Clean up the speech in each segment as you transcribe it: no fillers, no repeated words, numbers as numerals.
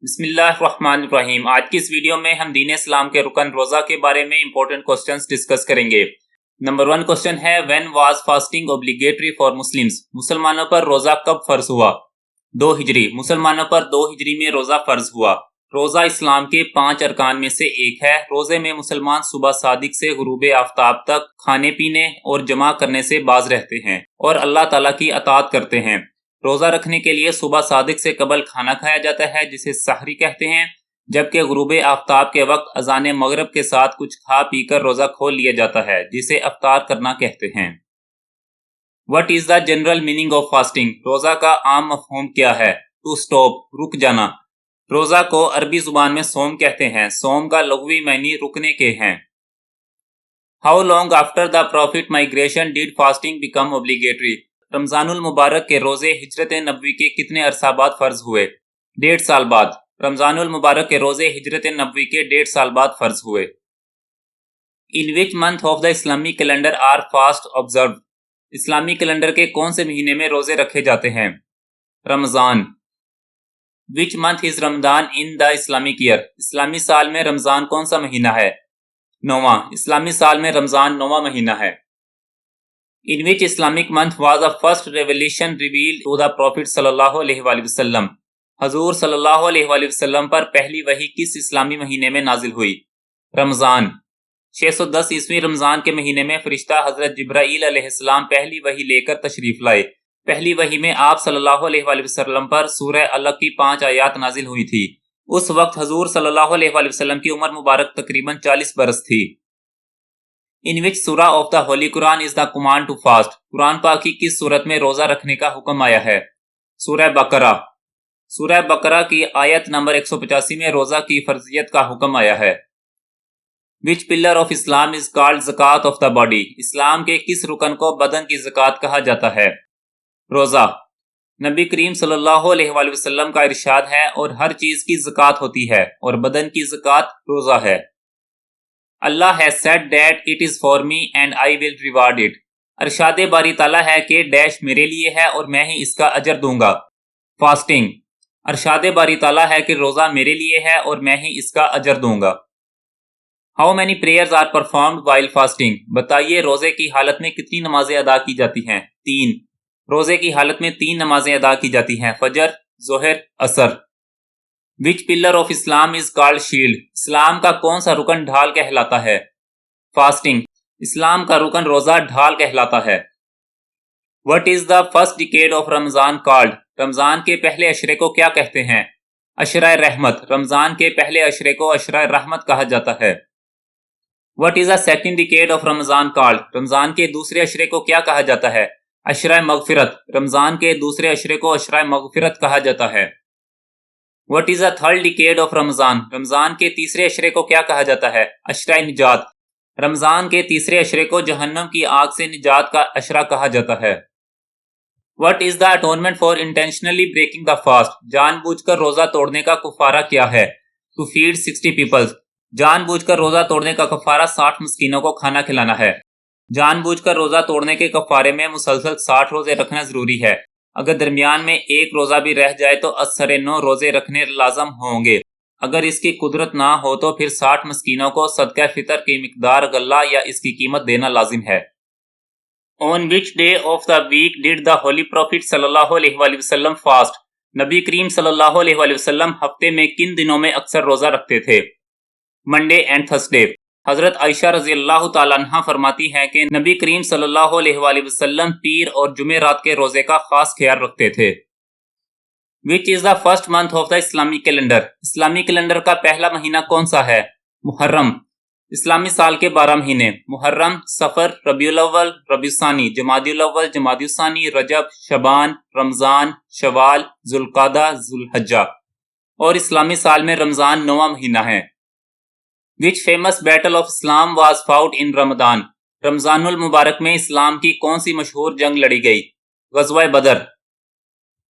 بسم اللہ الرحمن الرحیم۔ آج کی اس ویڈیو میں ہم دین اسلام کے رکن روزہ کے بارے میں امپورٹنٹ کوسچنز ڈسکس کریں گے۔ نمبر 1 کوسچن ہے when was fasting obligatory for Muslims؟ مسلمانوں پر روزہ کب فرض ہوا؟ 2 ہجری۔ مسلمانوں پر 2 ہجری میں روزہ فرض ہوا۔ روزہ اسلام کے 5 ارکان میں سے ایک ہے۔ روزے میں مسلمان صبح صادق سے غروب آفتاب تک کھانے پینے اور جمع کرنے سے باز رہتے ہیں اور اللہ تعالیٰ کی اطاعت کرتے ہیں۔ روزہ رکھنے کے لیے صبح صادق سے قبل کھانا کھایا جاتا ہے جسے سحری کہتے ہیں، جبکہ غروب آفتاب کے وقت اذان مغرب کے ساتھ کچھ کھا پی کر روزہ کھول لیا جاتا ہے جسے افطار کرنا کہتے ہیں۔ What is the general meaning of fasting؟ روزہ کا عام مفہوم کیا ہے؟ To stop، رک جانا۔ روزہ کو عربی زبان میں صوم کہتے ہیں۔ صوم کا لغوی معنی رکنے کے ہیں۔ How long after the Prophet migration did fasting become obligatory؟ رمضان المبارک کے روزے ہجرت نبوی کے کتنے عرصہ بعد فرض ہوئے؟ 1.5 سال بعد۔ رمضان المبارک کے روزے ہجرت نبوی کے 1.5 سال بعد فرض ہوئے۔ In which month of the Islamic calendar are fast observed؟ اسلامی کیلنڈر کے کون سے مہینے میں روزے رکھے جاتے ہیں؟ رمضان۔ Which month is Ramadan in the Islamic year؟ اسلامی سال میں رمضان کون سا مہینہ ہے؟ 9واں۔ اسلامی سال میں رمضان 9واں مہینہ ہے۔ In which Islamic month was the first revelation revealed to the Prophet صلی اللہ علیہ وآلہ وسلم؟ حضور صلی اللہ علیہ وآلہ وسلم پر پہلی وحی کس اسلامی مہینے میں نازل ہوئی؟ رمضان۔ 610 عیسوی رمضان کے مہینے میں فرشتہ حضرت جبرائیل علیہ السلام پہلی وحی لے کر تشریف لائے۔ پہلی وحی میں آپ صلی اللہ علیہ وآلہ وسلم پر سورہ علق کی 5 آیات نازل ہوئی تھی۔ اس وقت حضور صلی اللہ علیہ وآلہ وسلم کی عمر مبارک تقریباً 40 برس تھی۔ In which surah of the Holy Quran is the command to fast؟ قرآن پاک کی کس صورت میں روزہ رکھنے کا حکم آیا ہے؟ سورہ بقرہ۔ سورہ بقرہ کی آیت نمبر 185 میں روزہ کی فرضیت کا حکم آیا ہے۔ Which pillar of Islam is called zakat of the body؟ اسلام کے کس رکن کو بدن کی زکوٰۃ کہا جاتا ہے؟ روزہ۔ نبی کریم صلی اللہ علیہ وآلہ وسلم کا ارشاد ہے اور ہر چیز کی زکوٰۃ ہوتی ہے اور بدن کی زکوٰۃ روزہ ہے۔ اللہ has said that it is for me and I will reward it۔ ارشاد باری تعالیٰ ہے کہ ڈیش میرے لیے ہے اور میں ہی اس کا اجر دوں گا۔ فاسٹنگ۔ ارشاد باری تعالیٰ ہے کہ روزہ میرے لیے ہے اور میں ہی اس کا اجر دوں گا۔ How many prayers are performed while fasting؟ بتائیے روزے کی حالت میں کتنی نمازیں ادا کی جاتی ہیں؟ 3۔ روزے کی حالت میں 3 نمازیں ادا کی جاتی ہیں، فجر، ظہر، عصر۔ Which pillar of Islam is called shield؟ اسلام کا کون سا رکن ڈھال کہلاتا ہے؟ فاسٹنگ۔ اسلام کا رکن روزہ ڈھال کہلاتا ہے۔ What is the first decade of Ramadan called؟ رمضان کے پہلے عشرے کو کیا کہتے ہیں؟ عشرہ رحمت۔ رمضان کے پہلے عشرے کو عشرہ رحمت کہا جاتا ہے۔ What is the second decade of Ramadan called؟ رمضان کے دوسرے عشرے کو کیا کہا جاتا ہے؟ عشرہ مغفرت۔ رمضان کے دوسرے عشرے کو عشرہ مغفرت کہا جاتا ہے۔ What is the third decade of Ramadan؟ رمضان کے تیسرے عشرے کو کیا کہا جاتا ہے؟ عشرہ نجات۔ رمضان کے تیسرے عشرے کو جہنم کی آگ سے نجات کا عشرہ کہا جاتا ہے۔ What is the atonement for intentionally breaking the fast؟ جان بوجھ کر روزہ توڑنے کا کفارہ کیا ہے؟ To feed 60 people۔ جان بوجھ کر روزہ توڑنے کا کفارہ 60 مسکینوں کو کھانا کھلانا ہے۔ جان بوجھ کر روزہ توڑنے کے کفارے میں مسلسل 60 روزے رکھنا ضروری ہے۔ اگر درمیان میں ایک روزہ بھی رہ جائے تو اثر 9 روزے رکھنے لازم ہوں گے۔ اگر اس کی قدرت نہ ہو تو پھر 60 مسکینوں کو صدقہ فطر کی مقدار غلہ یا اس کی قیمت دینا لازم ہے۔ On which day of the week did the Holy Prophet صلی اللہ علیہ وآلہ وسلم fast؟ نبی کریم صلی اللہ علیہ وآلہ وسلم ہفتے میں کن دنوں میں اکثر روزہ رکھتے تھے؟ Monday and Thursday. حضرت عائشہ رضی اللہ تعالیٰ عنہ فرماتی ہیں کہ نبی کریم صلی اللہ علیہ وآلہ وسلم پیر اور جمعرات کے روزے کا خاص خیال رکھتے تھے۔ Which is the first month of the Islamic calendar؟ اسلامی کیلنڈر کا پہلا مہینہ کون سا ہے؟ محرم۔ اسلامی سال کے 12 مہینے، محرم، صفر، ربیع الاول، ربیع الثانی، جمادی الاول، جمادی الثانی، رجب، شعبان، رمضان، شوال، ذوالقعدہ، ذوالحجہ، اور اسلامی سال میں رمضان 9واں مہینہ ہے۔ Which famous battle of Islam was fought in Ramadan؟ رمضان المبارک میں اسلام کی کون سی مشہور جنگ لڑی گئی؟ غزوہ بدر۔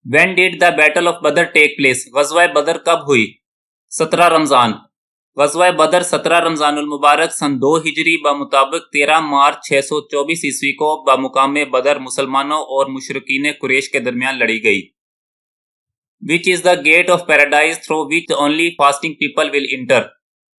When did the battle of Badr take place؟ غزوہ بدر کب ہوئی؟ 17 رمضان۔ غزوہ بدر 17 رمضان المبارک سن 2 ہجری بمطابق 13 مارچ 624 عیسوی کو بمقام بدر مسلمانوں اور مشرکین قریش کے درمیان لڑی گئی۔ Which is the gate of paradise through which only fasting people will enter?